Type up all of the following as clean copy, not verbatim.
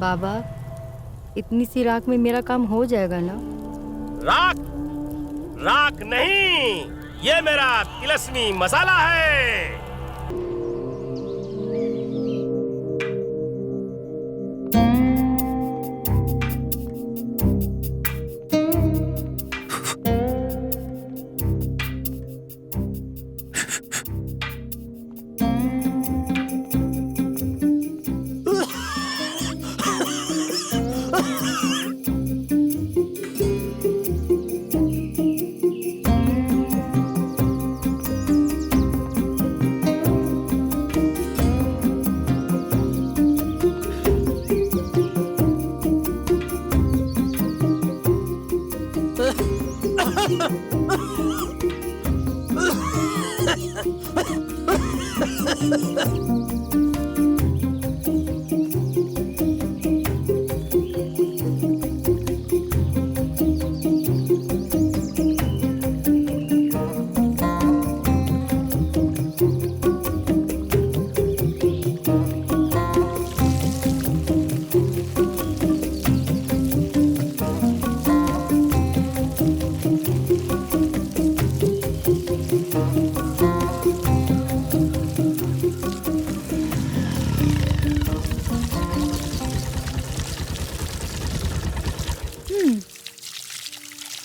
बाबा, इतनी सी राख में मेरा काम हो जाएगा ना? राख? राख नहीं, ये मेरा तिलस्मी मसाला है।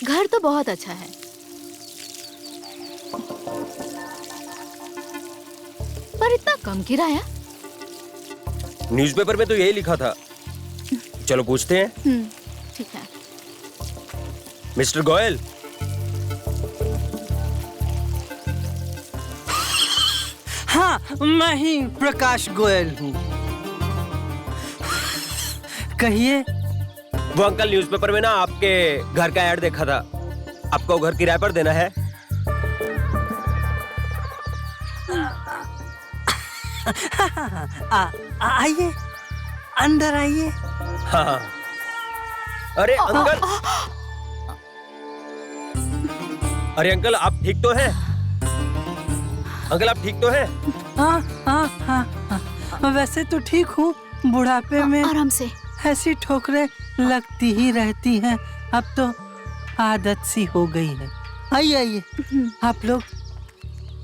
घर तो बहुत अच्छा है, पर इतना कम किराया? न्यूज़पेपर में तो यही लिखा था। चलो पूछते हैं। ठीक है। मिस्टर गोयल। हाँ, मैं ही प्रकाश गोयल हूँ। कहिए। वो अंकल, न्यूज़पेपर में ना आपके घर का ऐड देखा था। आपको घर किराए पर देना है। आइए, अंदर आइए। हाँ। अरे अंकल, अरे अंकल, आप ठीक तो हैं? अंकल, आप ठीक तो हैं? हाँ हाँ हाँ हाँ, वैसे तो ठीक हूँ। बुढ़ापे में आराम से। ऐसी ठोकरें लगती ही रहती हैं। अब तो आदत सी हो गई है। आइए आइए, आप लोग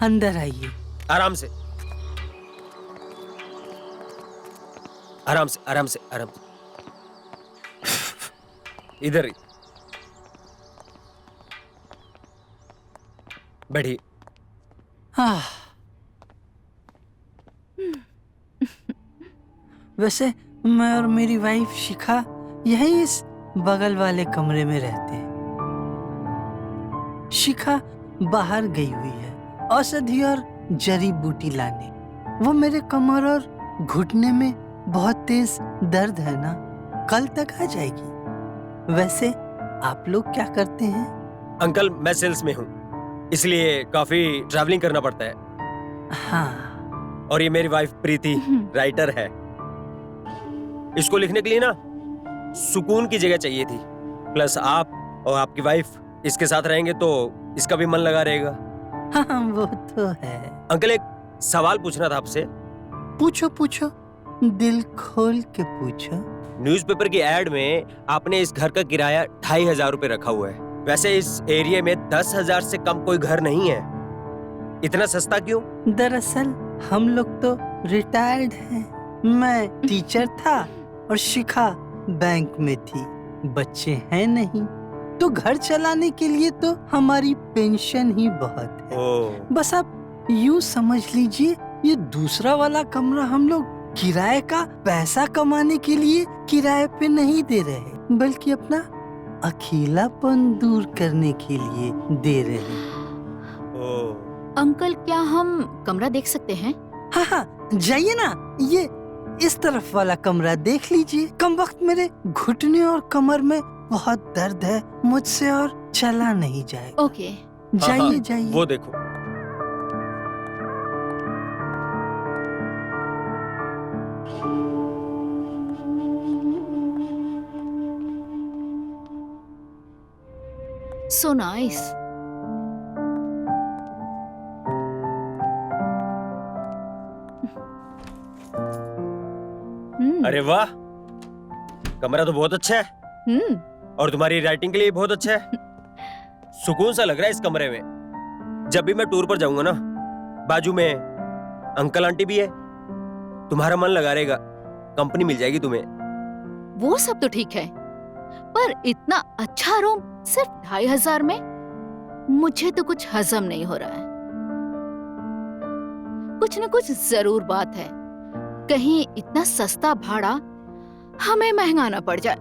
अंदर आइए। आराम से, आराम से, आराम से, आराम से। इधर बैठिए। वैसे मैं और मेरी वाइफ शिखा यहीं इस बगल वाले कमरे में रहते हैं। शिखा बाहर गई हुई है औषधि और जड़ी बूटी लाने। वो मेरे कमर और घुटने में बहुत तेज दर्द है ना, कल तक आ जाएगी। वैसे आप लोग क्या करते हैं? अंकल, मैं सेल्स में हूँ, इसलिए काफी ट्रैवलिंग करना पड़ता है। हाँ। और ये मेरी वाइफ प्रीति राइटर है। इसको लिखने के लिए ना सुकून की जगह चाहिए थी। प्लस आप और आपकी वाइफ इसके साथ रहेंगे तो इसका भी मन लगा रहेगा। हाँ, वो तो है। अंकल, एक सवाल पूछना था आपसे। पूछो पूछो, दिल खोल के पूछो। न्यूज़पेपर की एड में आपने इस घर का किराया 2500 रुपए रखा हुआ है। वैसे इस एरिया में 10,000 से कम कोई घर नहीं है। इतना सस्ता क्यों? दरअसल हम लोग तो रिटायर्ड हैं। मैं टीचर था और शिखा बैंक में थी। बच्चे हैं नहीं, तो घर चलाने के लिए तो हमारी पेंशन ही बहुत है। बस आप यूं समझ लीजिए, ये दूसरा वाला कमरा हम लोग किराए का पैसा कमाने के लिए किराए पे नहीं दे रहे, बल्कि अपना अकेलापन दूर करने के लिए दे रहे हैं। अंकल, क्या हम कमरा देख सकते हैं? हाँ हाँ, जाइए ना। ये इस तरफ वाला कमरा देख लीजिए। कम वक्त मेरे घुटने और कमर में बहुत दर्द है, मुझसे और चला नहीं जाएगा। ओके, जाइए जाइए। वो देखो। So nice. अरे वाह, कमरा तो बहुत अच्छा है हम्म। और तुम्हारी राइटिंग के लिए बहुत अच्छा है। सुकून सा लग रहा है इस कमरे में। जब भी मैं टूर पर जाऊंगा ना, बाजू में अंकल आंटी भी है, तुम्हारा मन लगा रहेगा, कंपनी मिल जाएगी तुम्हें। वो सब तो ठीक है, पर इतना अच्छा रूम सिर्फ 2500 में? मुझे तो कुछ हजम नहीं हो रहा है। कुछ न कुछ जरूर बात है। कहीं इतना सस्ता भाड़ा हमें महंगा ना पड़ जाए।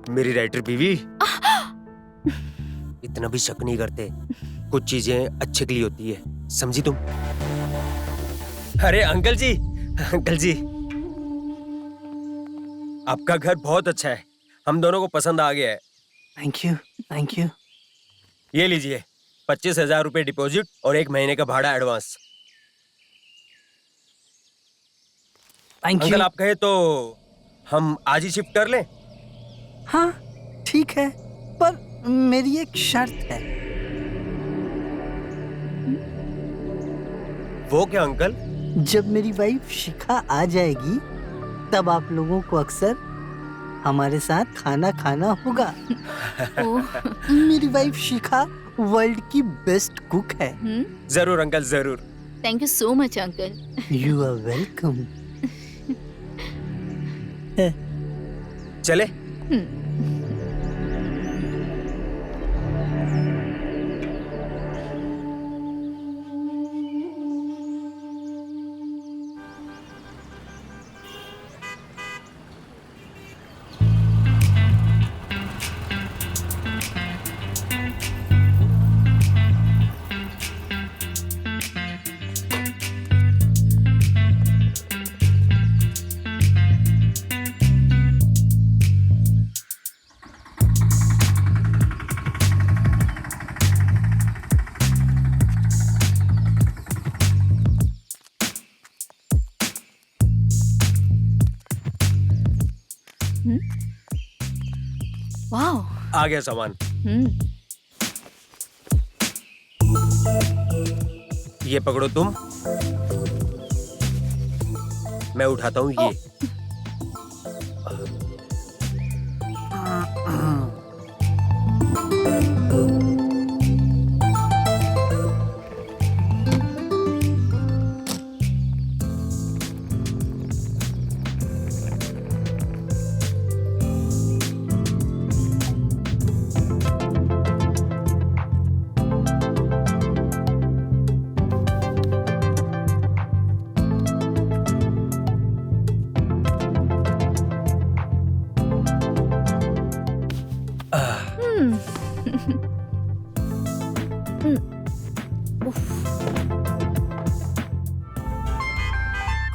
मेरी राइटर बीवी इतना भी शक नहीं करते। कुछ चीजें अच्छे के लिए होती है, समझी तुम? अरे अंकल जी, अंकल जी, आपका घर बहुत अच्छा है, हम दोनों को पसंद आ गया है। Thank you, thank you. ये लीजिए 25,000 रुपए डिपॉजिट और 1 महीने का भाड़ा एडवांस। Thank uncle you. आप कहे तो हम आज ही शिफ्ट कर लें? हाँ ठीक है, पर मेरी एक शर्त है। वो क्या अंकल? जब मेरी वाइफ शिखा आ जाएगी तब आप लोगों को अक्सर हमारे साथ खाना खाना होगा। ओह, मेरी वाइफ शिखा वर्ल्ड की बेस्ट कुक है। जरूर अंकल, जरूर। Thank you so much uncle. You are welcome. चले? वाह। आ गया सामान। ये पकड़ो तुम, मैं उठाता हूँ ये।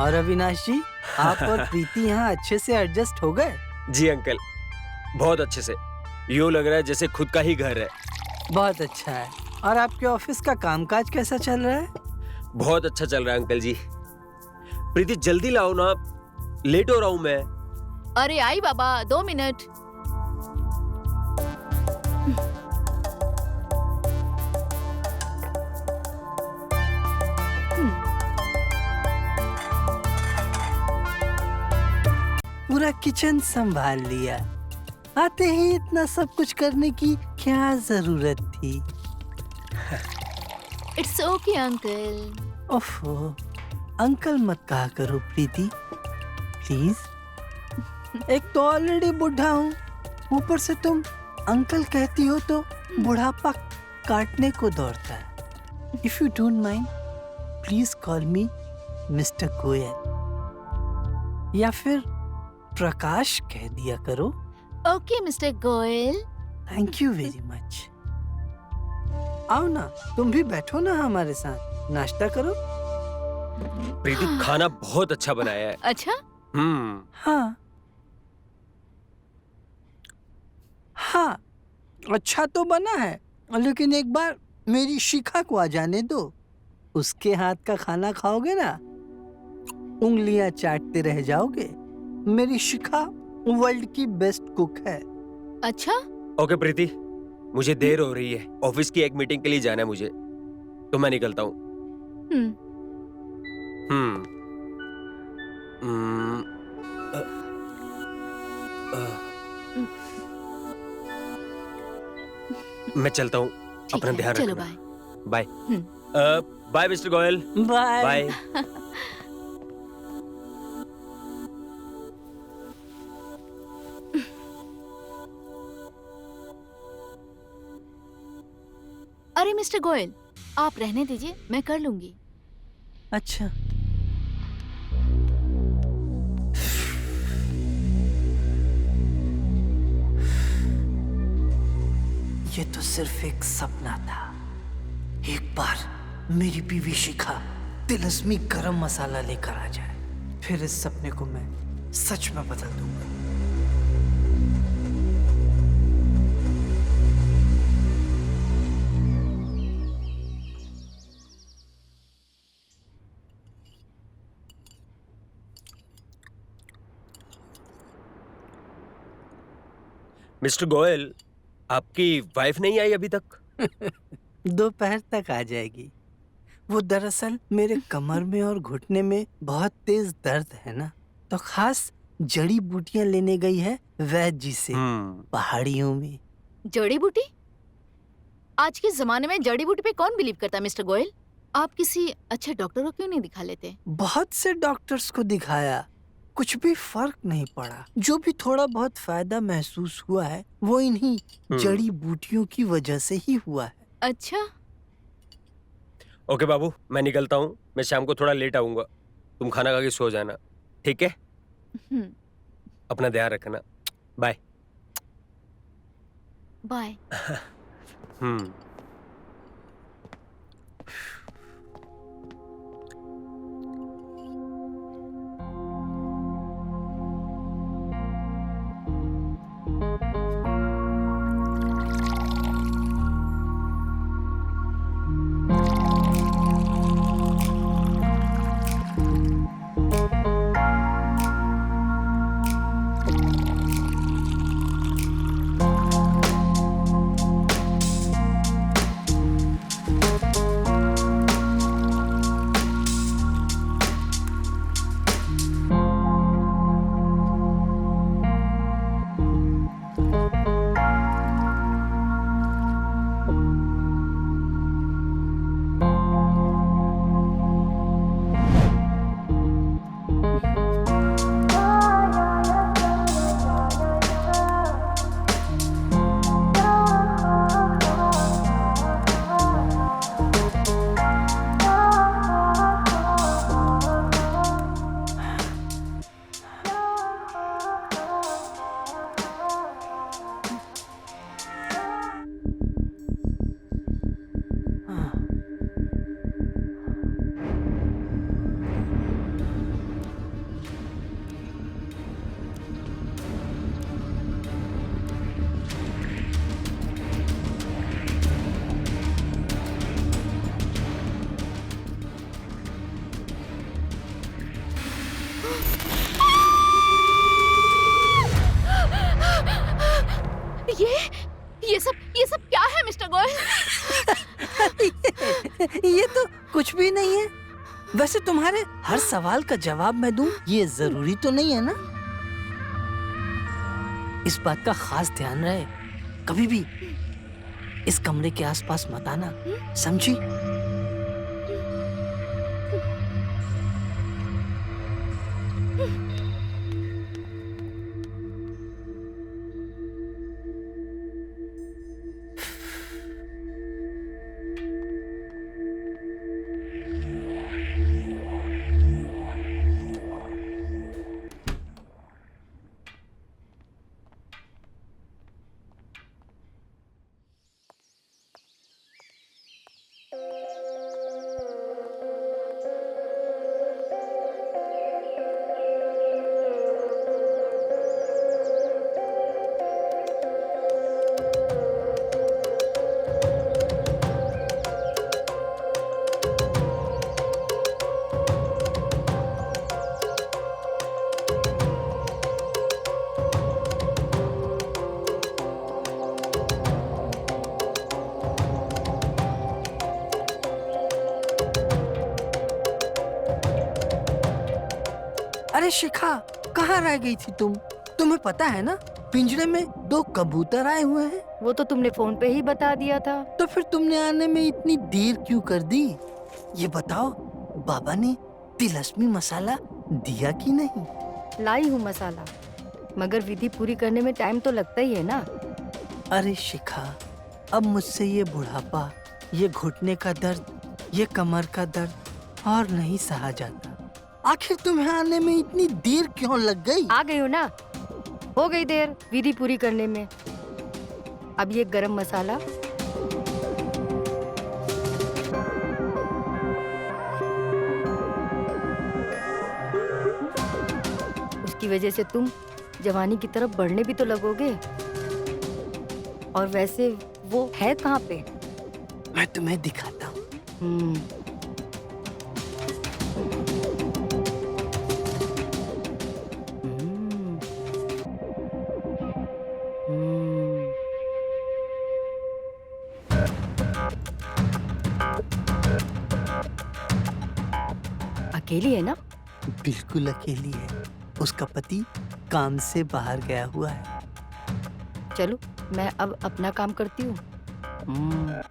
और अविनाश जी, आप और प्रीति यहाँ अच्छे से एडजस्ट हो गए? जी अंकल, बहुत अच्छे से। यूँ लग रहा है जैसे खुद का ही घर है। बहुत अच्छा है। और आपके ऑफिस का कामकाज कैसा चल रहा है? बहुत अच्छा चल रहा है अंकल जी। प्रीति जल्दी लाओ ना, लेट हो रहा हूँ मैं। अरे आई बाबा, 2 मिनट। पूरा किचन संभाल लिया। आते ही इतना सब कुछ करने की क्या जरूरत थी? It's okay uncle. ओफो, अंकल मत कहा करो प्रीति, प्लीज। एक तो ऑलरेडी बुढ़ा हूँ, ऊपर से तुम अंकल कहती हो तो बुढ़ापा काटने को दौड़ता है। If you don't mind, please call me mister Goyal, या फिर प्रकाश कह दिया करो। Okay mister Goyal. Thank you very much. आओ ना, तुम भी बैठो ना हमारे साथ, नाश्ता करो। प्रीति खाना बहुत अच्छा बनाया है। अच्छा? हाँ हाँ, अच्छा तो बना है, लेकिन एक बार मेरी शिखा को आ जाने दो। उसके हाथ का खाना खाओगे ना, उंगलियां चाटते रह जाओगे। मेरी शिखा वर्ल्ड की बेस्ट कुक है। अच्छा? ओके प्रीति, मुझे देर हो रही है, ऑफिस की एक मीटिंग के लिए जाना है मुझे, तो मैं निकलता हूँ। हम्म। हम्म। मैं चलता हूँ, ठीक अपना है, ध्यान चलो रखना। Bye. Bye. Bye Mr Goyal. Bye. Bye. अरे मिस्टर गोयल, आप रहने दीजिए, मैं कर लूंगी। अच्छा, ये तो सिर्फ एक सपना था। एक बार मेरी बीवी शिखा तिलस्मी गरम मसाला लेकर आ जाए, फिर इस सपने को मैं सच में बदल दूंगा। मिस्टर गोयल, आपकी वाइफ नहीं आई अभी तक? दोपहर तक आ जाएगी। वो दरअसल मेरे कमर में और घुटने में बहुत तेज दर्द है ना, तो खास जड़ी बूटियां लेने गई है वैद्य जी से पहाड़ियों में। जड़ी बूटी? आज के जमाने में जड़ी बूटी पे कौन बिलीव करता है मिस्टर गोयल? आप किसी अच्छे डॉक्टर को क्यों नहीं दिखा लेते? बहुत से डॉक्टर्स को दिखाया, कुछ भी फर्क नहीं पड़ा। जो भी थोड़ा बहुत फायदा महसूस हुआ है वो इन्हीं जड़ी बूटियों की वजह से ही हुआ है। अच्छा, ओके बाबू, मैं निकलता हूँ। मैं शाम को थोड़ा लेट आऊंगा। तुम खाना खा के सो जाना, ठीक है? अपना ध्यान रखना। बाय। बाय। हम्म। ये सब क्या है मिस्टर गोयल? ये तो कुछ भी नहीं है। वैसे तुम्हारे हर सवाल का जवाब मैं दूं ये जरूरी तो नहीं है ना। इस बात का खास ध्यान रहे, कभी भी इस कमरे के आसपास मत आना, समझी? अरे शिखा, कहाँ रह गई थी तुम? तुम्हें पता है ना पिंजरे में 2 कबूतर आए हुए हैं। वो तो तुमने फोन पे ही बता दिया था। तो फिर तुमने आने में इतनी देर क्यों कर दी? ये बताओ, बाबा ने तिलस्मी मसाला दिया कि नहीं? लाई हूँ मसाला, मगर विधि पूरी करने में टाइम तो लगता ही है ना। अरे शिखा, अब मुझसे ये बुढ़ापा, ये घुटने का दर्द, ये कमर का दर्द और नहीं सहा जाता। आखिर तुम्हें आने में इतनी देर क्यों लग गई? आ गई हो ना, हो गई देर विधि पूरी करने में। अब ये गरम मसाला उसकी वजह से तुम जवानी की तरफ बढ़ने भी तो लगोगे। और वैसे वो है कहाँ पे? मैं तुम्हें दिखाता हूँ। हम्म, हम्म, हम्म। अकेली है ना? बिल्कुल अकेली है। उसका पति काम से बाहर गया हुआ है। चलो मैं अब अपना काम करती हूँ। हम्म,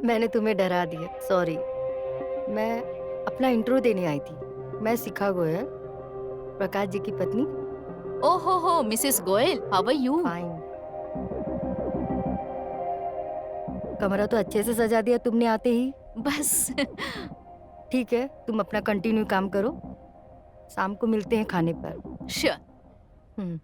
मैंने तुम्हें डरा दिया, सॉरी। मैं अपना इंट्रो देने आई थी। मैं शिखा गोयल, प्रकाश जी की पत्नी। ओहो हो Mrs Goyal, how are you? Fine. कमरा तो अच्छे से सजा दिया तुमने आते ही। बस ठीक है, तुम अपना कंटिन्यू काम करो। शाम को मिलते हैं खाने पर। श्योर। हम्म।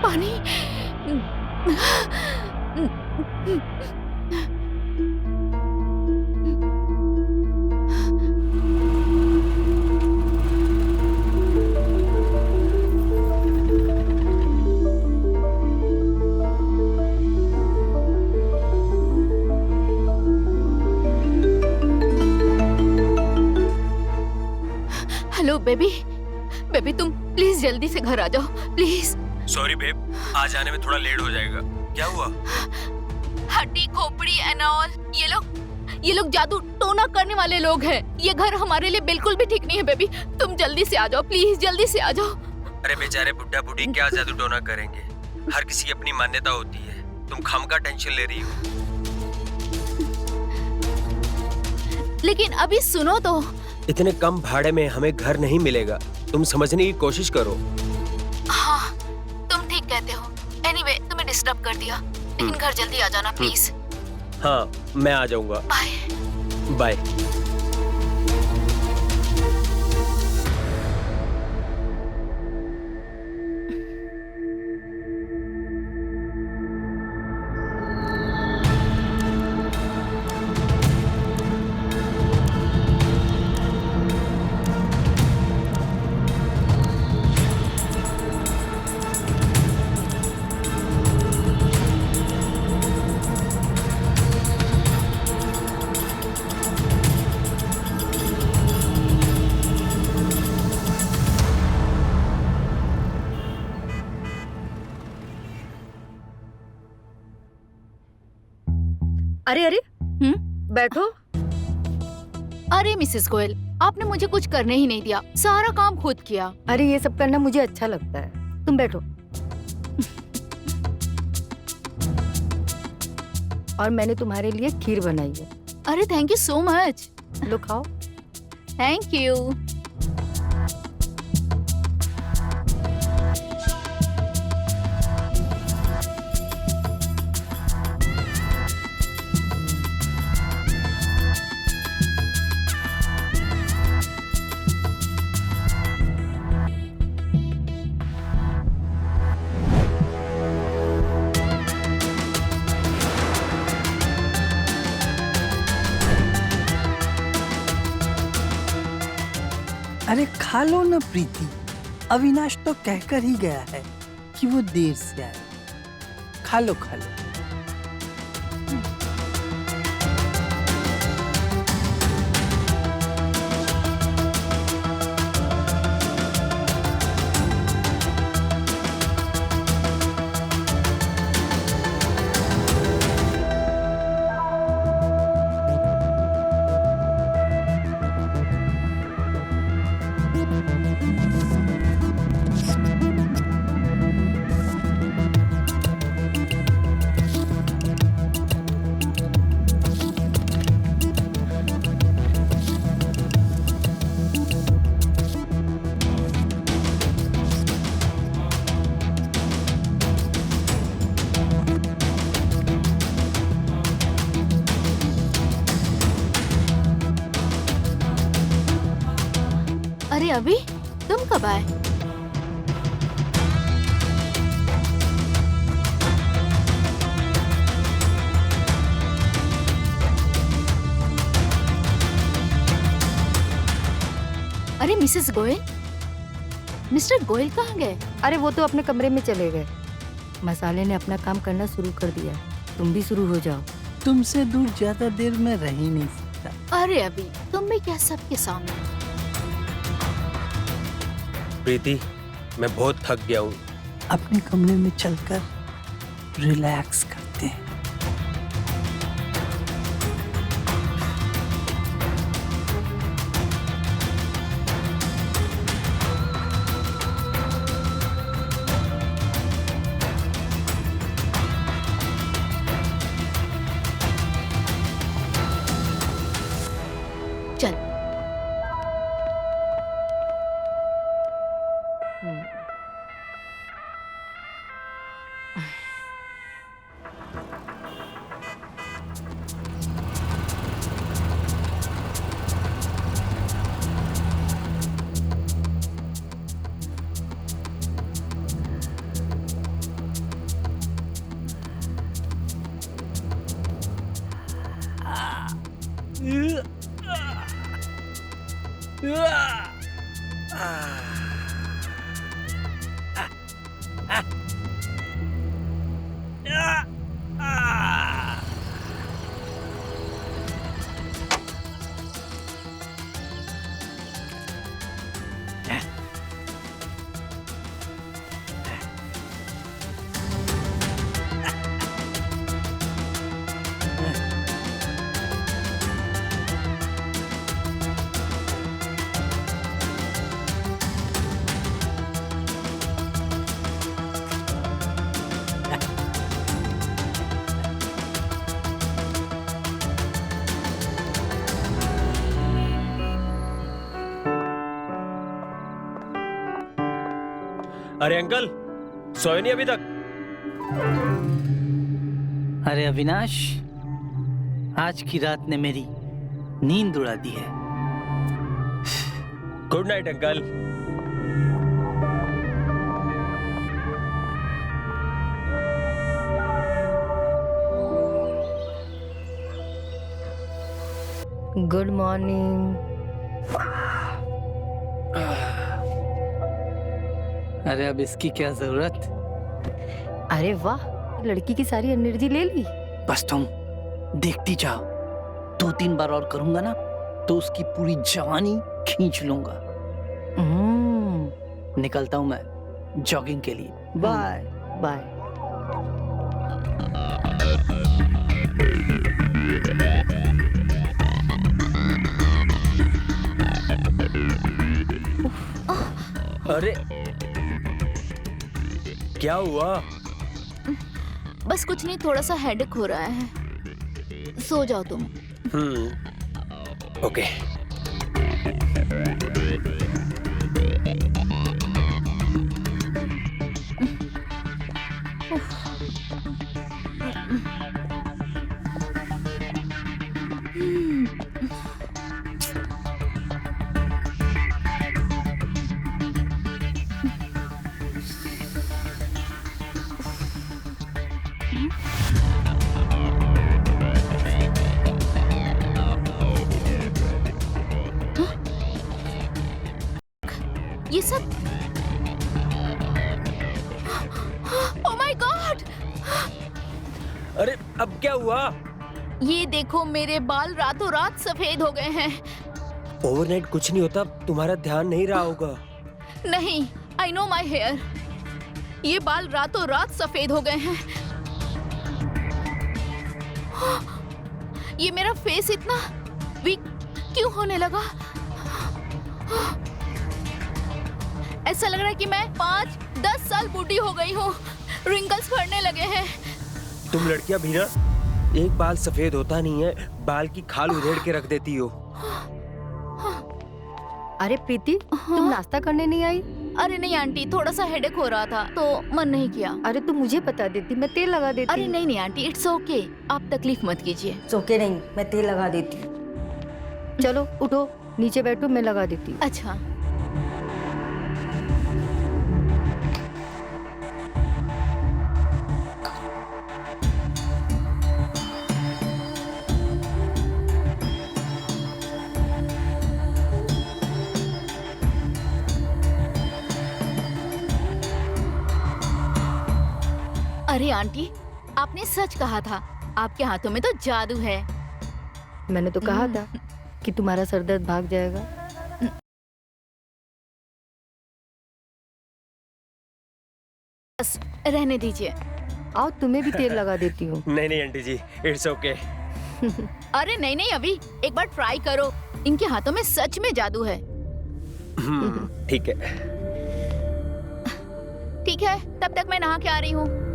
पानी। हेलो बेबी, बेबी तुम प्लीज जल्दी से घर आ जाओ प्लीज। सॉरी बेब, आज आने में थोड़ा लेट हो जाएगा। क्या हुआ? हड्डी खोपड़ी एंड ऑल, ये लोग जादू टोना करने वाले लोग हैं। ये घर हमारे लिए बिल्कुल भी ठीक नहीं है बेबी, तुम जल्दी से आ जाओ प्लीज, जल्दी से आ जाओ। अरे बेचारे बुड्ढा बुढ़ी क्या जादू टोना करेंगे, हर किसी की अपनी मान्यता होती है। तुम खामखा टेंशन ले रही हो। लेकिन अभी सुनो तो। इतने कम भाड़े में हमें घर नहीं मिलेगा, तुम समझने की कोशिश करो। हाँ तुम ठीक कहते हो। एनीवे तुम्हें डिस्टर्ब कर दिया, लेकिन घर जल्दी आ जाना प्लीज। हाँ मैं आ जाऊंगा। Bye bye. अरे अरे, बैठो। अरे मिसेस गोयल, आपने मुझे कुछ करने ही नहीं दिया, सारा काम खुद किया। अरे ये सब करना मुझे अच्छा लगता है, तुम बैठो। और मैंने तुम्हारे लिए खीर बनाई है। अरे थैंक यू सो मच। लो खाओ। Thank you. अरे खा लो ना प्रीति, अविनाश तो कहकर ही गया है कि वो देर से आए। खा लो खा लो। अरे अभी तुम कब आए? अरे मिसेस गोयल, मिस्टर गोयल कहाँ गए? अरे वो तो अपने कमरे में चले गए। मसाले ने अपना काम करना शुरू कर दिया, तुम भी शुरू हो जाओ। तुमसे दूर ज्यादा देर में रह ही नहीं सकता। अरे अभी तुम भी क्या सबके सामने? प्रीति, मैं बहुत थक गया हूँ। अपने कमरे में चलकर रिलैक्स करते हैं। अरे अंकल, सोए नहीं अभी तक? अरे अविनाश, आज की रात ने मेरी नींद उड़ा दी है। Good night uncle. Good morning. अरे अब इसकी क्या जरूरत? अरे वाह, लड़की की सारी एनर्जी ले ली। बस तुम देखती जाओ, 2-3 बार और करूंगा ना तो उसकी पूरी जवानी खींच लूंगा। निकलता हूं मैं जॉगिंग के लिए। Bye bye. अरे क्या हुआ? बस कुछ नहीं, थोड़ा सा हेडेक हो रहा है। सो जाओ तुम। ओके। ये सब ओह माय गॉड! अरे अब क्या हुआ? ये देखो, मेरे बाल रातों रात सफेद हो गए हैं। ओवरनाइट कुछ नहीं होता, तुम्हारा ध्यान नहीं रहा होगा। नहीं, आई नो माई हेयर। ये बाल रातों रात सफेद हो गए हैं। ये मेरा फेस इतना वीक क्यों होने लगा? ऐसा लग रहा है कि मैं 5-10 साल बूढ़ी हो गई हूँ। रिंकल्स पड़ने लगे हैं। तुम लड़कियां भी ना, एक बाल सफेद होता नहीं है, बाल की खाल उधेड़ के रख देती हो। अरे प्रीति, तुम नाश्ता करने नहीं आई? अरे नहीं आंटी, थोड़ा सा हेडेक हो रहा था तो मन नहीं किया। अरे तुम मुझे बता देती, मैं तेल लगा देती। अरे नहीं नहीं आंटी, इट्स ओके, आप तकलीफ मत कीजिए। ओके नहीं, मैं तेल लगा देती। चलो उठो, नीचे बैठो, मैं लगा देती हूँ। अच्छा। अरे आंटी, आपने सच कहा था, आपके हाथों में तो जादू है। मैंने तो कहा था कि तुम्हारा सर दर्द भाग जाएगा। बस रहने दीजिए। आओ, तुम्हें भी तेल लगा देती हूँ। नहीं नहीं आंटी जी, इट्स ओके। अरे नहीं नहीं, अभी एक बार ट्राई करो। इनके हाथों में सच में जादू है। ठीक है। ठीक है, तब तक मैं नहा के आ रही हूँ।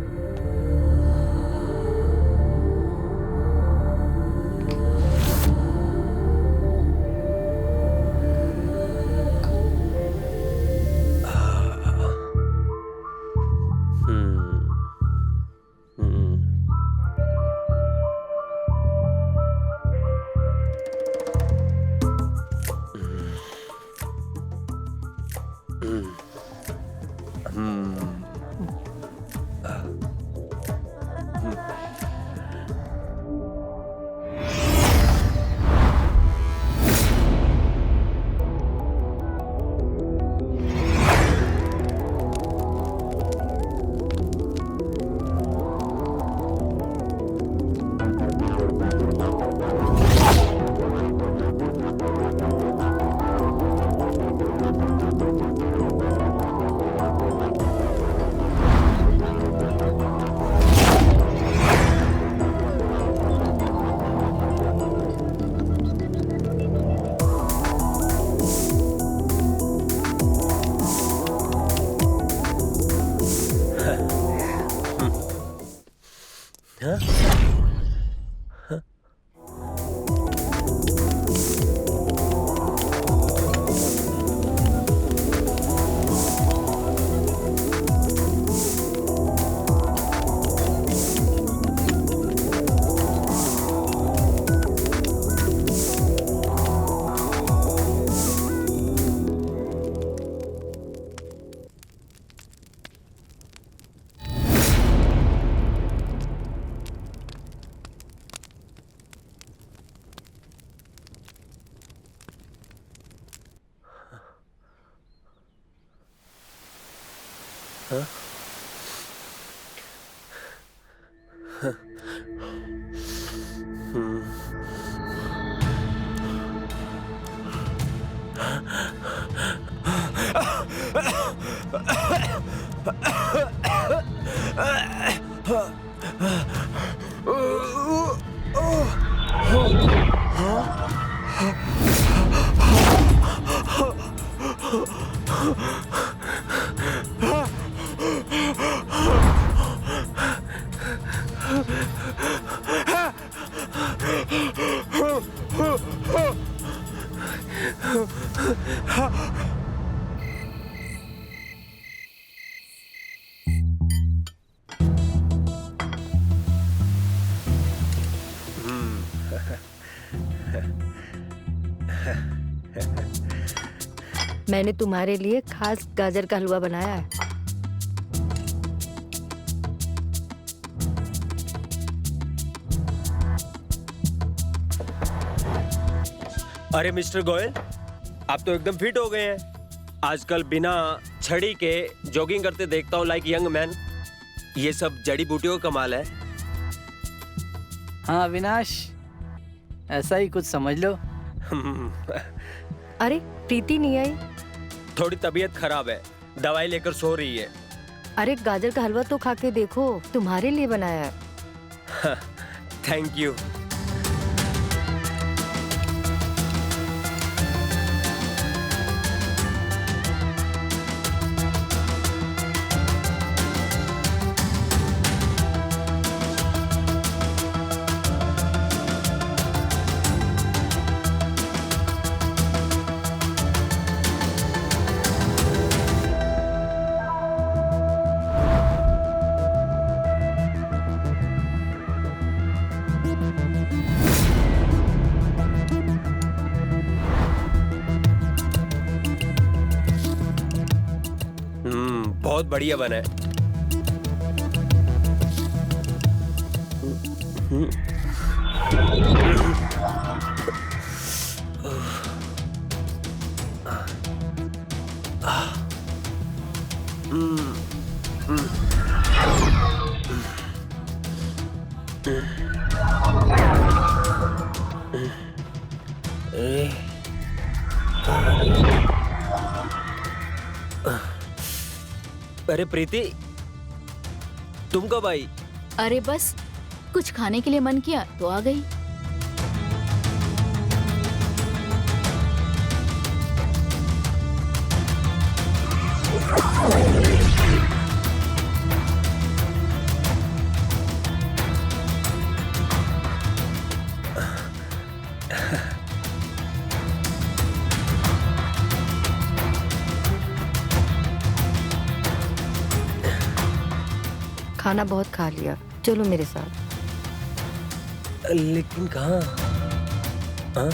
हाँ? हाँ? हाँ? मैंने तुम्हारे लिए खास गाजर का हलवा बनाया है। अरे मिस्टर गोयल, आप तो एकदम फिट हो गए हैं। आजकल बिना छड़ी के जॉगिंग करते देखता हूँ लाइक यंग मैन। ये सब जड़ी बूटियों का कमाल है। हाँ अविनाश, ऐसा ही कुछ समझ लो। अरे प्रीति नहीं आई? थोड़ी तबीयत खराब है, दवाई लेकर सो रही है। अरे गाजर का हलवा तो खा के देखो, तुम्हारे लिए बनाया है। Thank you. बहुत बढ़िया बना है। अरे प्रीति, तुम कब आई? अरे बस कुछ खाने के लिए मन किया तो आ गई। खाना बहुत खा लिया, चलो मेरे साथ। लेकिन कहाँ? हाँ?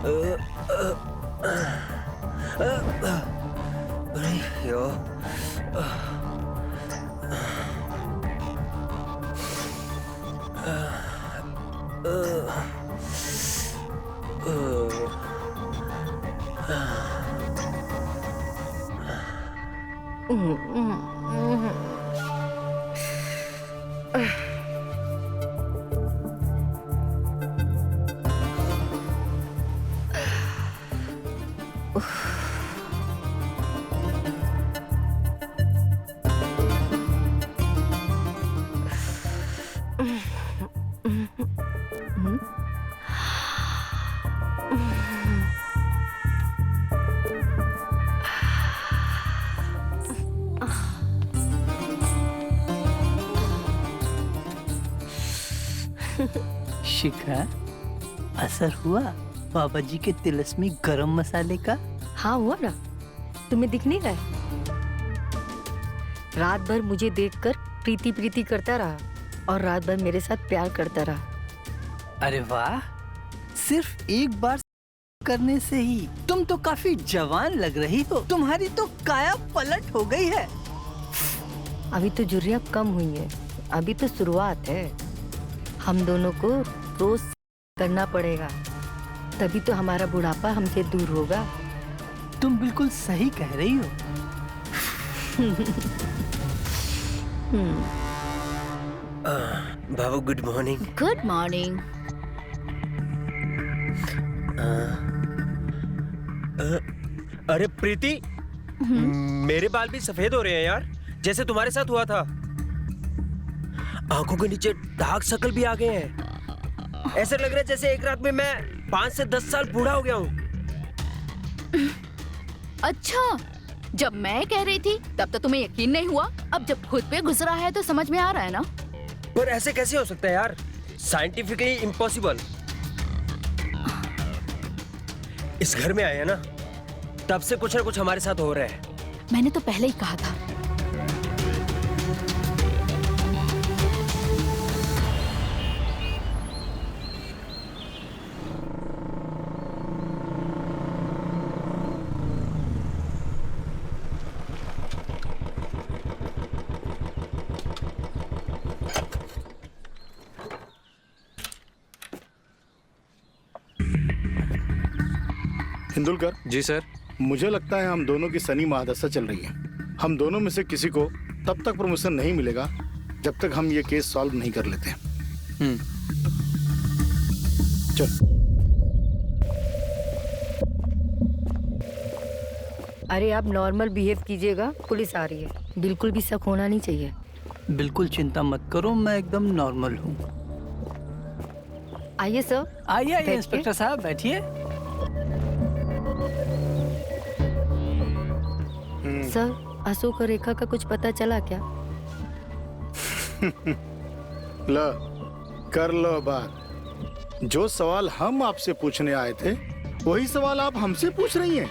अरे यार, शिखा, असर हुआ बाबा जी के तिलस्मी गरम मसाले का? हाँ हुआ ना, तुम्हें दिख नहीं रहा है? रात भर मुझे देखकर प्रीति प्रीति करता रहा और रात भर मेरे साथ प्यार करता रहा। अरे वाह, सिर्फ एक बार करने से ही तुम तो काफी जवान लग रही हो। तुम्हारी तो काया पलट हो गई है। अभी तो झुर्रियाँ कम हुई है, अभी तो शुरुआत है। हम दोनों को रोज करना पड़ेगा, तभी तो हमारा बुढ़ापा हमसे दूर होगा। तुम बिल्कुल सही कह रही हो। बाबू गुड मॉर्निंग। Good morning. अरे प्रीति, मेरे बाल भी सफेद हो रहे हैं यार, जैसे तुम्हारे साथ हुआ था। आंखों के नीचे डार्क सर्कल भी आ गए हैं। ऐसे लग रहा है जैसे एक रात में मैं 5 से 10 साल बूढ़ा हो गया हूँ। अच्छा, जब मैं कह रही थी तब तो तुम्हें यकीन नहीं हुआ, अब जब खुद पे गुजरा है तो समझ में आ रहा है ना। पर ऐसे कैसे हो सकता है यार, साइंटिफिकली इम्पॉसिबल। इस घर में आए हैं ना, तब से कुछ ना कुछ हमारे साथ हो रहा है। मैंने तो पहले ही कहा था। हिंदुलकर जी सर। मुझे लगता है हम दोनों की सनी महादशा चल रही है। हम दोनों में से किसी को तब तक प्रमोशन नहीं मिलेगा जब तक हम ये केस सॉल्व नहीं कर लेते। चल। अरे आप नॉर्मल बिहेव कीजिएगा, पुलिस आ रही है। बिल्कुल भी शक होना नहीं चाहिए। बिल्कुल चिंता मत करो, मैं एकदम नॉर्मल हूँ। आइए सर। आइए बैठिए। इंस्पेक्टर साहब बैठिए। सर, अशोक और रेखा का कुछ पता चला क्या? लो, कर लो बात। जो सवाल हम आपसे पूछने आए थे वही सवाल आप हमसे पूछ रही हैं।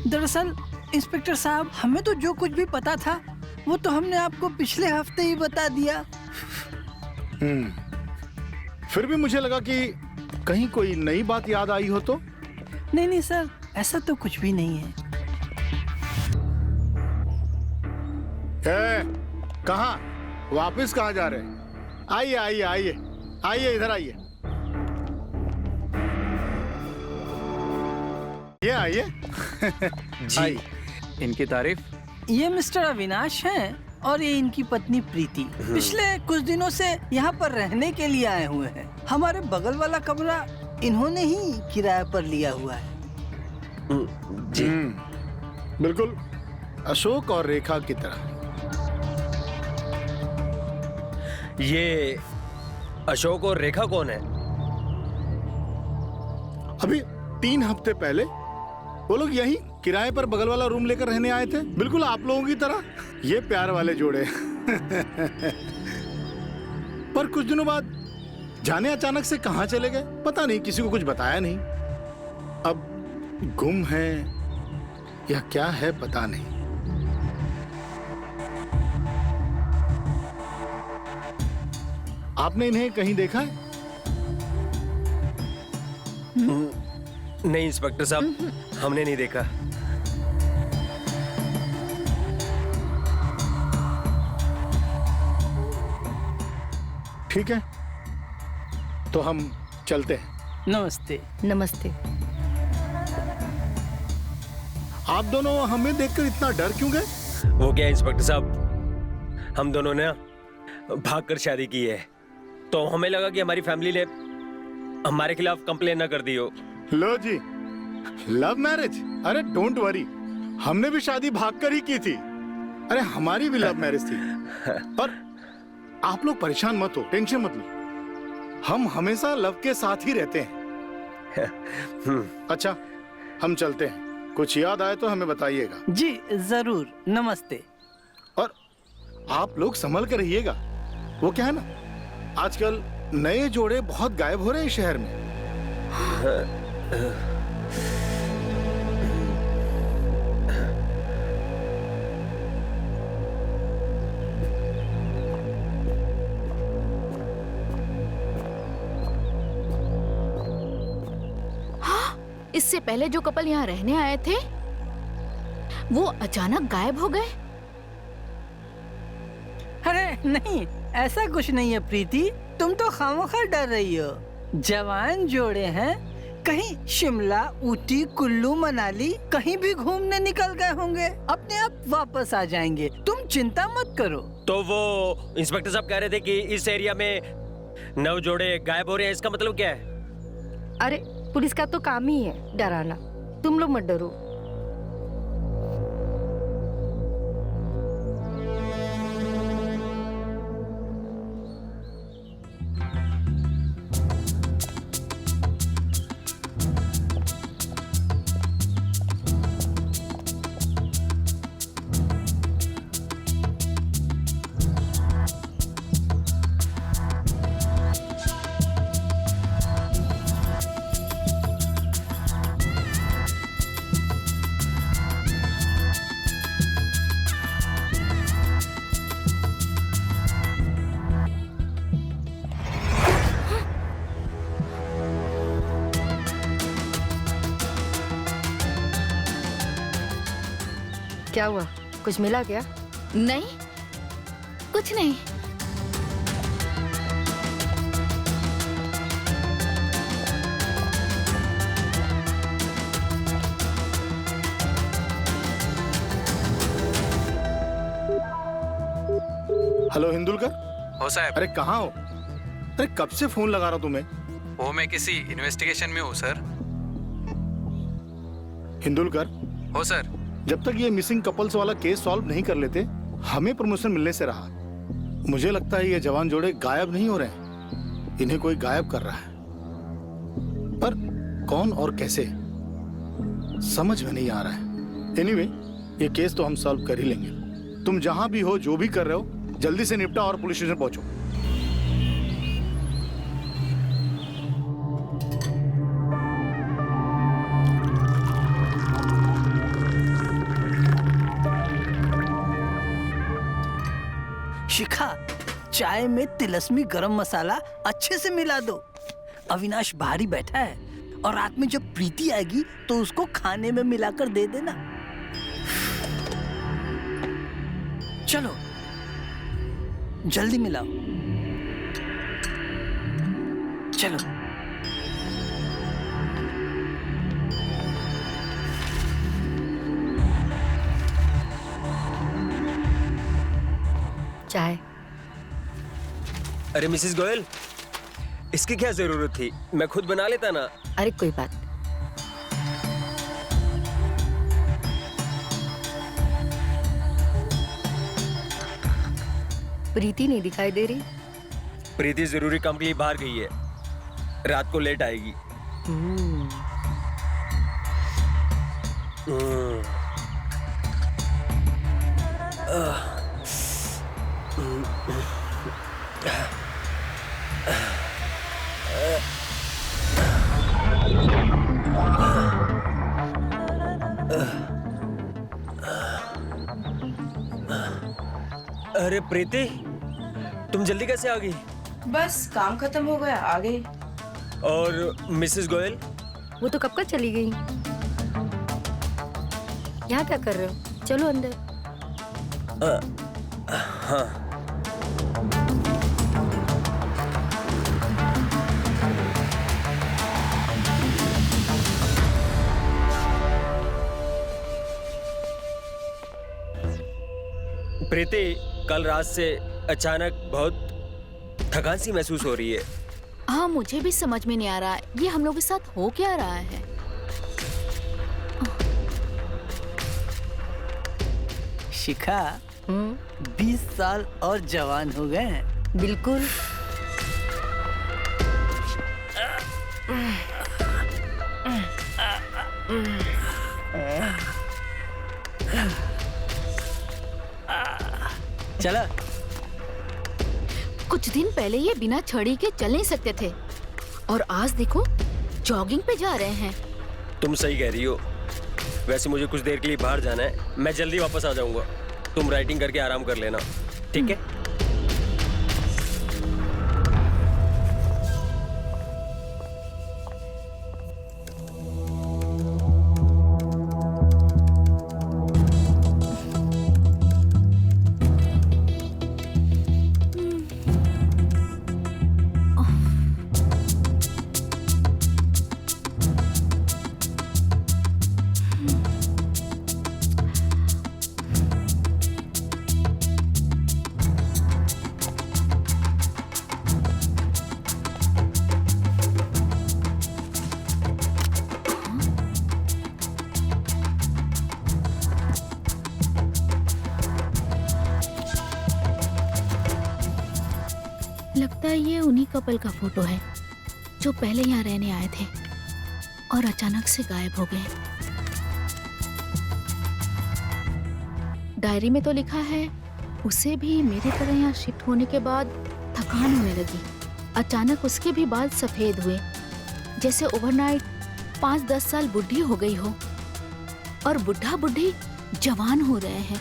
दरअसल इंस्पेक्टर साहब, हमें तो जो कुछ भी पता था वो तो हमने आपको पिछले हफ्ते ही बता दिया। फिर भी मुझे लगा कि कहीं कोई नई बात याद आई हो तो। नहीं नहीं सर, ऐसा तो कुछ भी नहीं है। कहाँ वापस कहाँ जा रहे हैं? आइए आइए आइए आइए, इधर आइए। ये आइए। जी। आइए। इनकी तारीफ। ये मिस्टर अविनाश हैं और ये इनकी पत्नी प्रीति। पिछले कुछ दिनों से यहाँ पर रहने के लिए आए हुए हैं। हमारे बगल वाला कमरा इन्होंने ही किराए पर लिया हुआ है। जी। बिल्कुल अशोक और रेखा की तरह। ये अशोक और रेखा कौन है? अभी 3 हफ्ते पहले वो लोग यहीं किराए पर बगल वाला रूम लेकर रहने आए थे, बिल्कुल आप लोगों की तरह। ये प्यार वाले जोड़े। पर कुछ दिनों बाद जाने अचानक से कहां चले गए पता नहीं, किसी को कुछ बताया नहीं। अब गुम है या क्या है पता नहीं। आपने इन्हें कहीं देखा है? नहीं इंस्पेक्टर साहब, हमने नहीं देखा। ठीक है, तो हम चलते हैं। नमस्ते। नमस्ते। आप दोनों हमें देखकर इतना डर क्यों गए? वो क्या इंस्पेक्टर साहब, हम दोनों ने भागकर शादी की है, तो हमें लगा कि हमारी फैमिली ने हमारे खिलाफ कंप्लेन ना कर दी हो। लो जी, लव मैरिज? अरे डोंट वरी, हमने भी शादी भागकर ही की थी। अरे हमारी भी लव मैरिज थी। पर आप लोग परेशान मत हो, टेंशन मत लो, हम हमेशा लव के साथ ही रहते हैं। अच्छा, हम चलते हैं। कुछ याद आए तो हमें बताइएगा। जी जरूर। नमस्ते। और आप लोग संभल कर रहिएगा। वो क्या है ना, आजकल नए जोड़े बहुत गायब हो रहे हैं शहर में। इससे पहले जो कपल यहाँ रहने आए थे वो अचानक गायब हो गए। अरे नहीं, ऐसा कुछ नहीं है प्रीति, तुम तो खामोखा डर रही हो। जवान जोड़े हैं, कहीं शिमला, ऊटी, कुल्लू, मनाली कहीं भी घूमने निकल गए होंगे, अपने आप वापस आ जाएंगे, तुम चिंता मत करो। तो वो इंस्पेक्टर साहब कह रहे थे कि इस एरिया में 9 जोड़े गायब हो रहे हैं, इसका मतलब क्या है? अरे पुलिस का तो काम ही है डराना, तुम लोग मत डरो। क्या हुआ, कुछ मिला क्या? नहीं, कुछ नहीं। हेलो हिंदुलकर। हो साहब। अरे कहाँ हो? अरे कब से फोन लगा रहा हूं तुम्हें। वो मैं किसी इन्वेस्टिगेशन में हूँ सर। हिंदुलकर, हो सर। जब तक ये मिसिंग कपल्स वाला केस सॉल्व नहीं कर लेते, हमें प्रमोशन मिलने से रहा। मुझे लगता है ये जवान जोड़े गायब नहीं हो रहे हैं, इन्हें कोई गायब कर रहा है, पर कौन और कैसे समझ में नहीं आ रहा है। एनीवे, ये केस तो हम सॉल्व कर ही लेंगे। तुम जहां भी हो, जो भी कर रहे हो, जल्दी से निपटा और पुलिस स्टेशन पहुंचो। शिखा, चाय में तिलस्मी गरम मसाला अच्छे से मिला दो। अविनाश बाहर ही बैठा है और रात में जब प्रीति आएगी तो उसको खाने में मिलाकर दे देना। चलो जल्दी मिलाओ। चलो। चाय। अरे मिसेस गोयल, इसकी क्या जरूरत थी, मैं खुद बना लेता ना। अरे कोई बात। प्रीति नहीं दिखाई दे रही। प्रीति जरूरी काम के लिए बाहर गई है, रात को लेट आएगी। अरे प्रीति, तुम जल्दी कैसे आ गई? बस काम खत्म हो गया, आ गई। और मिसेस गोयल? वो तो कब का चली गई। यहाँ क्या कर रहे हो? चलो अंदर। हाँ। प्रीति, कल रात से अचानक बहुत थकान सी महसूस हो रही है। हाँ, मुझे भी समझ में नहीं आ रहा है ये हम लोग के साथ हो क्या रहा है। शिखा 20 साल और जवान हो गए हैं। बिल्कुल। चला। कुछ दिन पहले ये बिना छड़ी के चल नहीं सकते थे और आज देखो जॉगिंग पे जा रहे हैं। तुम सही कह रही हो। वैसे मुझे कुछ देर के लिए बाहर जाना है, मैं जल्दी वापस आ जाऊंगा। तुम राइटिंग करके आराम कर लेना, ठीक है? लगता है ये उन्हीं कपल का फोटो है जो पहले यहाँ रहने आए थे और अचानक से गायब हो गए। डायरी में तो लिखा है उसे भी मेरी तरह यहाँ शिफ्ट होने के बाद थकान होने लगी। अचानक उसके भी बाल सफेद हुए, जैसे ओवरनाइट 5-10 साल बुढ़ी हो गई हो और बुढ़ा बुढ़ी जवान हो रहे हैं।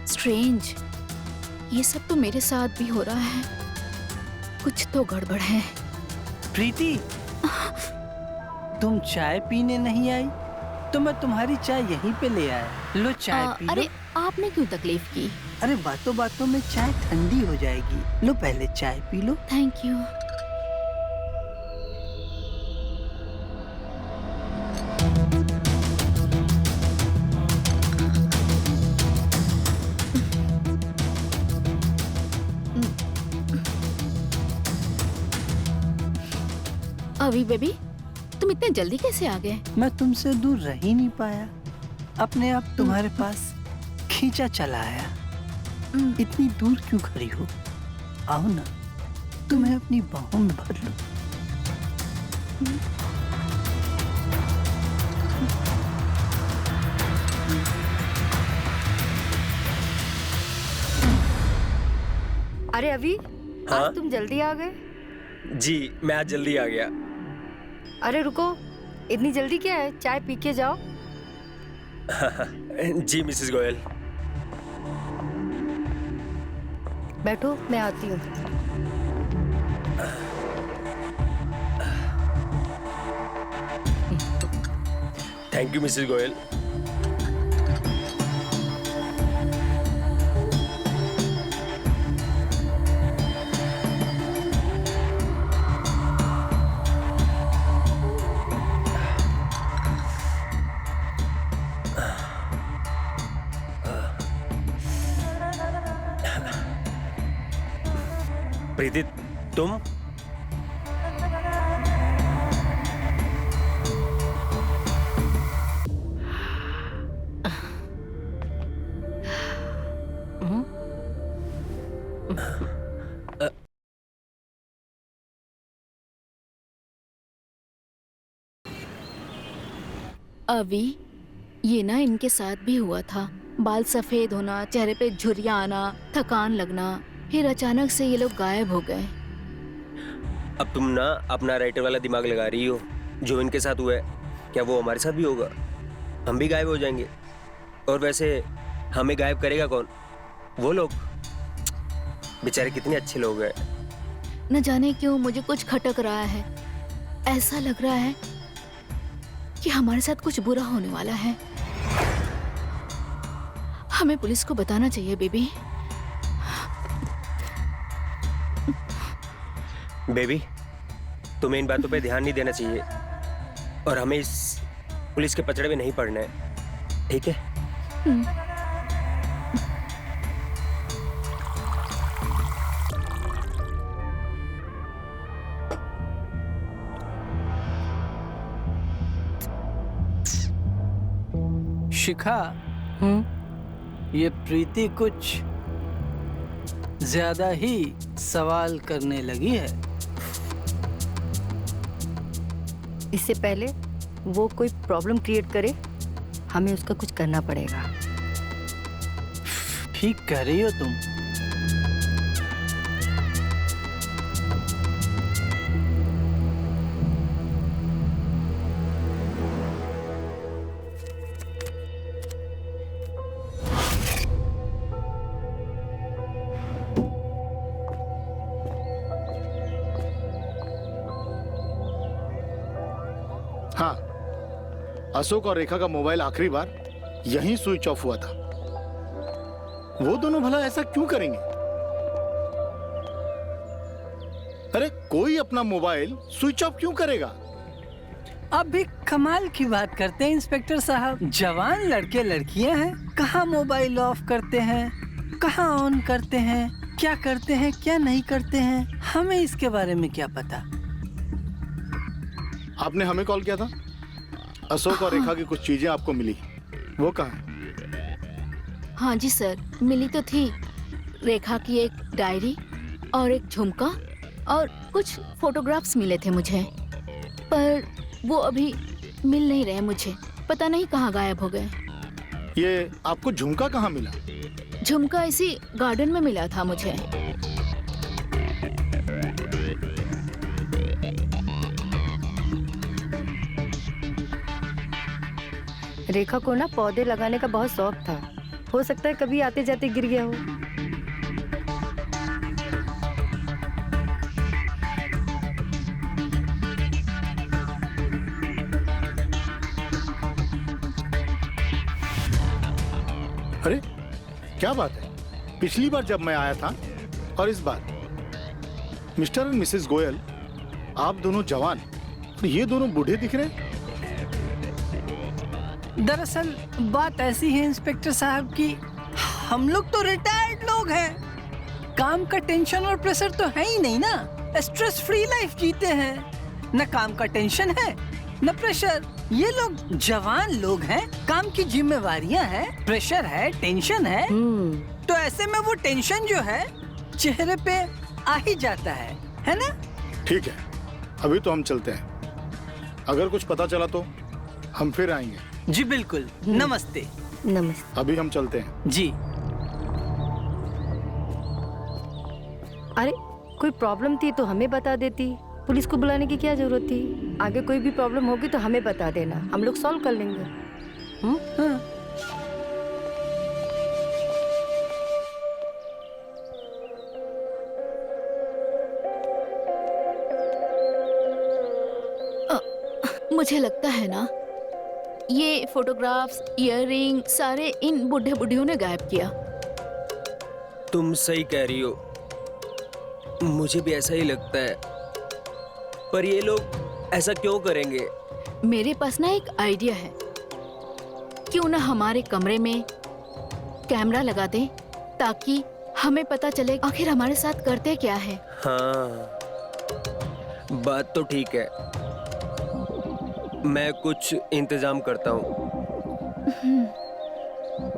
स्ट्रेंज, ये सब तो मेरे साथ भी हो रहा है। कुछ तो गड़बड़ है। प्रीति, तुम चाय पीने नहीं आई तो मैं तुम्हारी चाय यहीं पे ले आया। लो चाय पी लो। अरे आपने क्यों तकलीफ की? अरे बातों बातों में चाय ठंडी हो जाएगी। लो पहले चाय पी लो। Thank you. अभी बेबी, तुम इतने जल्दी कैसे आ गए? मैं तुमसे दूर रह ही नहीं पाया, अपने आप तुम्हारे पास खींचा चला आया। इतनी दूर क्यों खड़ी हो? आओ ना, तुम्हें अपनी बाहों में भर लूं। अरे अभी, हाँ? आज तुम जल्दी आ गए। जी, मैं आज जल्दी आ गया। अरे रुको, इतनी जल्दी क्या है? चाय पी के जाओ। जी मिसेस गोयल। बैठो, मैं आती हूँ। Thank you Mrs Goyal. Preeti, तुम? अभी ये ना इनके साथ भी हुआ था। बाल सफेद होना, चेहरे पे झुर्रियां आना, थकान लगना, फिर अचानक से ये लोग गायब हो गए। अब तुम ना अपना राइटर वाला दिमाग लगा रही हो। जो इनके साथ हुआ है, क्या वो हमारे साथ भी होगा? हम भी गायब हो जाएंगे। और वैसे हमें गायब करेगा कौन? वो लोग। बेचारे कितने अच्छे लोग हैं। न जाने क्यों मुझे कुछ खटक रहा है। ऐसा लग रहा है कि हमारे साथ कुछ बुरा होने वाला है। हमें पुलिस को बताना चाहिए बेबी। बेबी, तुम्हें इन बातों पे ध्यान नहीं देना चाहिए और हमें इस पुलिस के पचड़े में नहीं पड़ना है, ठीक है? शिखा, ये प्रीति कुछ ज्यादा ही सवाल करने लगी है। इससे पहले वो कोई प्रॉब्लम क्रिएट करे, हमें उसका कुछ करना पड़ेगा। ठीक कह रही हो तुम। हाँ, अशोक और रेखा का मोबाइल आखिरी बार यहीं स्विच ऑफ हुआ था। वो दोनों भला ऐसा क्यों करेंगे? अरे कोई अपना मोबाइल स्विच ऑफ क्यों करेगा? अब भी कमाल की बात करते हैं इंस्पेक्टर साहब। जवान लड़के लड़कियां हैं, कहाँ मोबाइल ऑफ करते हैं, कहाँ ऑन करते हैं, क्या करते हैं, क्या नहीं करते हैं, हमें इसके बारे में क्या पता। आपने हमें कॉल किया था, अशोक और रेखा की कुछ चीजें आपको मिली, वो कहाँ है? हाँ जी सर, मिली तो थी। रेखा की एक डायरी और एक झुमका और कुछ फोटोग्राफ्स मिले थे मुझे, पर वो अभी मिल नहीं रहे मुझे। पता नहीं कहाँ गायब हो गए। ये आपको झुमका कहाँ मिला? झुमका इसी गार्डन में मिला था मुझे। रेखा को ना पौधे लगाने का बहुत शौक था, हो सकता है कभी आते जाते गिर गया हो। अरे क्या बात है, पिछली बार जब मैं आया था और इस बार मिस्टर एंड मिसेस गोयल, आप दोनों जवान और ये दोनों बूढ़े दिख रहे हैं। दरअसल बात ऐसी है इंस्पेक्टर साहब कि हम लोग तो रिटायर्ड लोग हैं। काम का टेंशन और प्रेशर तो है ही नहीं ना। स्ट्रेस फ्री लाइफ जीते हैं, न काम का टेंशन है न प्रेशर। ये लोग जवान लोग हैं, काम की जिम्मेवारियां हैं, प्रेशर है, टेंशन है। तो ऐसे में वो टेंशन जो है चेहरे पे आ ही जाता है ना? ठीक है, अभी तो हम चलते हैं। अगर कुछ पता चला तो हम फिर आएंगे। जी बिल्कुल। नमस्ते। नमस्ते। अभी हम चलते हैं। जी। अरे कोई प्रॉब्लम थी तो हमें बता देती, पुलिस को बुलाने की क्या जरूरत थी? आगे कोई भी प्रॉब्लम होगी तो हमें बता देना, हम लोग सॉल्व कर लेंगे। हाँ। मुझे लगता है ना ये फोटोग्राफ्स, इयररिंग सारे इन बूढ़े बुढ़ियों ने गायब किया। तुम सही कह रही हो, मुझे भी ऐसा ही लगता है। पर ये लोग ऐसा क्यों करेंगे? मेरे पास ना एक आइडिया है। क्यों ना हमारे कमरे में कैमरा लगा दें ताकि हमें पता चले आखिर हमारे साथ करते क्या है। हाँ, बात तो ठीक है। मैं कुछ इंतजाम करता हूँ।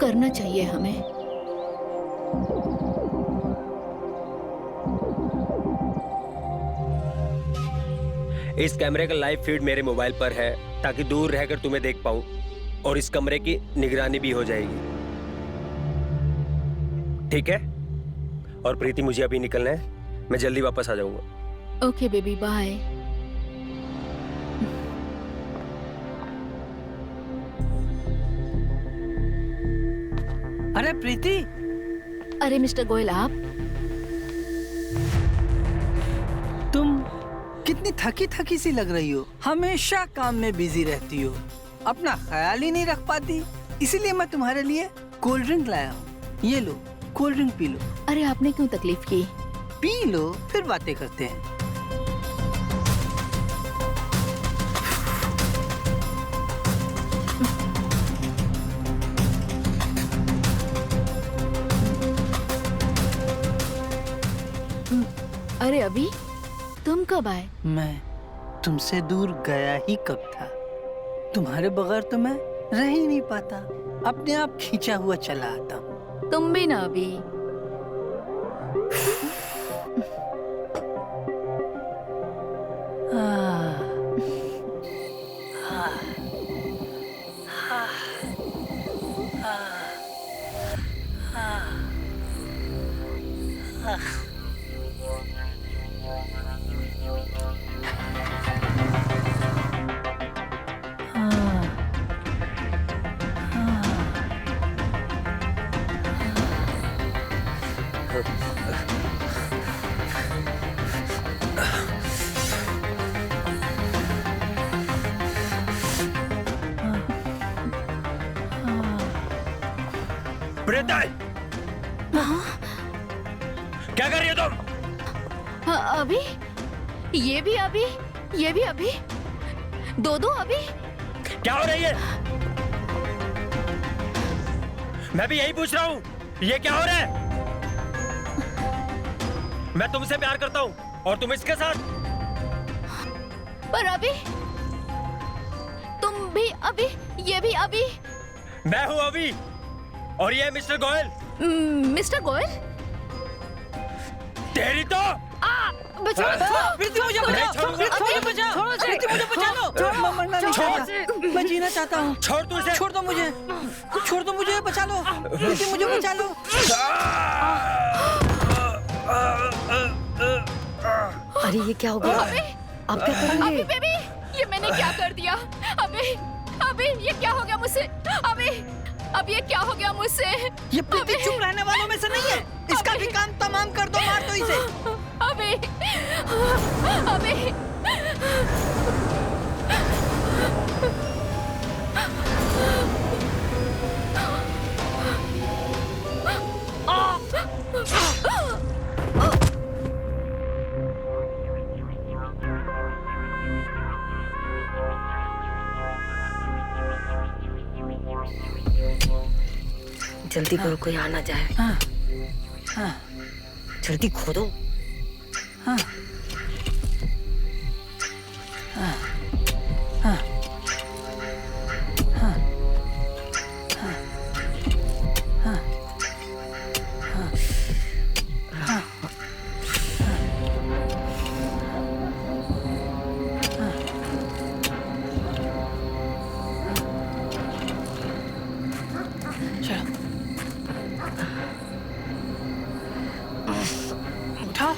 करना चाहिए हमें। इस कैमरे का लाइव फीड मेरे मोबाइल पर है ताकि दूर रहकर तुम्हें देख पाऊं और इस कमरे की निगरानी भी हो जाएगी। ठीक है? और प्रीति, मुझे अभी निकलना है, मैं जल्दी वापस आ जाऊंगा। Okay baby, bye. अरे प्रीति। अरे मिस्टर गोयल, आप तुम कितनी थकी थकी सी लग रही हो, हमेशा काम में बिजी रहती हो, अपना ख्याल ही नहीं रख पाती। इसीलिए मैं तुम्हारे लिए कोल्ड ड्रिंक लाया हूँ। ये लो, कोल्ड ड्रिंक पी लो। अरे आपने क्यों तकलीफ की? पी लो, फिर बातें करते हैं। अरे अभी तुम कब आए? मैं तुमसे दूर गया ही कब था? तुम्हारे बगैर तो मैं रह ही नहीं पाता, अपने आप खींचा हुआ चला आता हूँ। तुम भी ना अभी। प्रीता, क्या कर रही हो तुम? अभी ये भी अभी, ये भी अभी, दो अभी। क्या हो रही है? मैं भी यही पूछ रहा हूँ, ये क्या हो रहा है? मैं तुमसे प्यार करता हूँ और तुम इसके साथ। पर अभी तुम भी अभी, ये भी अभी। मैं हूँ अभी और ये है मिस्टर गोयल। मिस्टर गोयल? तेरी तो बचाओ! प्रीति मुझे बचाओ! मुझे बचाओ! प्रीति मुझे बचा लो! मैं मरना नहीं चाहता, मैं जीना चाहता हूँ। छोड़ तू इसे। छोड़ दो मुझे, छोड़ दो मुझे, बचा लो! प्रीति मुझे बचा लो! अरे ये क्या हो गया? आप क्या अभी करेंगे? बेबी, ये मैंने क्या कर दिया? अभी ये क्या हो गया मुझसे? अब ये क्या हो गया मुझसे? ये प्रीति चुप रहने वालों में से नहीं है, इसका भी काम तमाम कर दो, मार दो इसे। अभी जल्दी करो, कोई आ ना जाए। हाँ, जल्दी खोदो। हाँ, हाँ, हाँ, हाँ, हाँ, हाँ, उठा।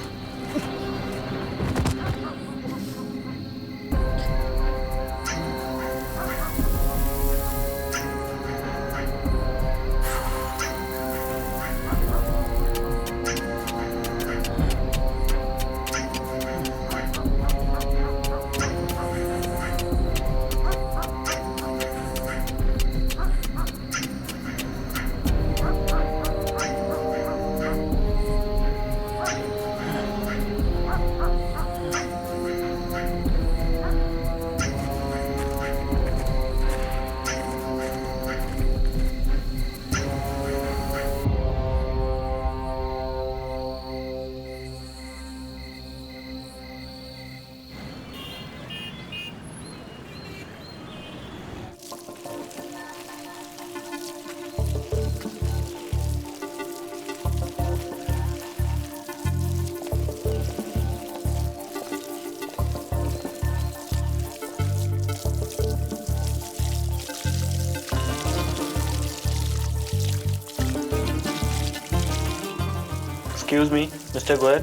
Excuse me, Mr. Goyal.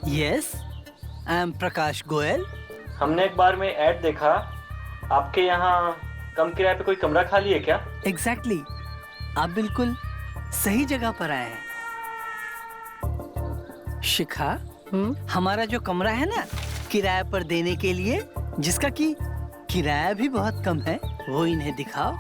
Yes, I am प्रकाश गोयल। हमने एक बार में ऐड देखा, आपके यहाँ कम किराए पे कोई कमरा खाली है क्या? Exactly, आप बिल्कुल सही जगह पर आए हैं। शिखा, हम्म। हमारा जो कमरा है ना किराए पर देने के लिए, जिसका कि किराया भी बहुत कम है, वो इन्हें दिखाओ।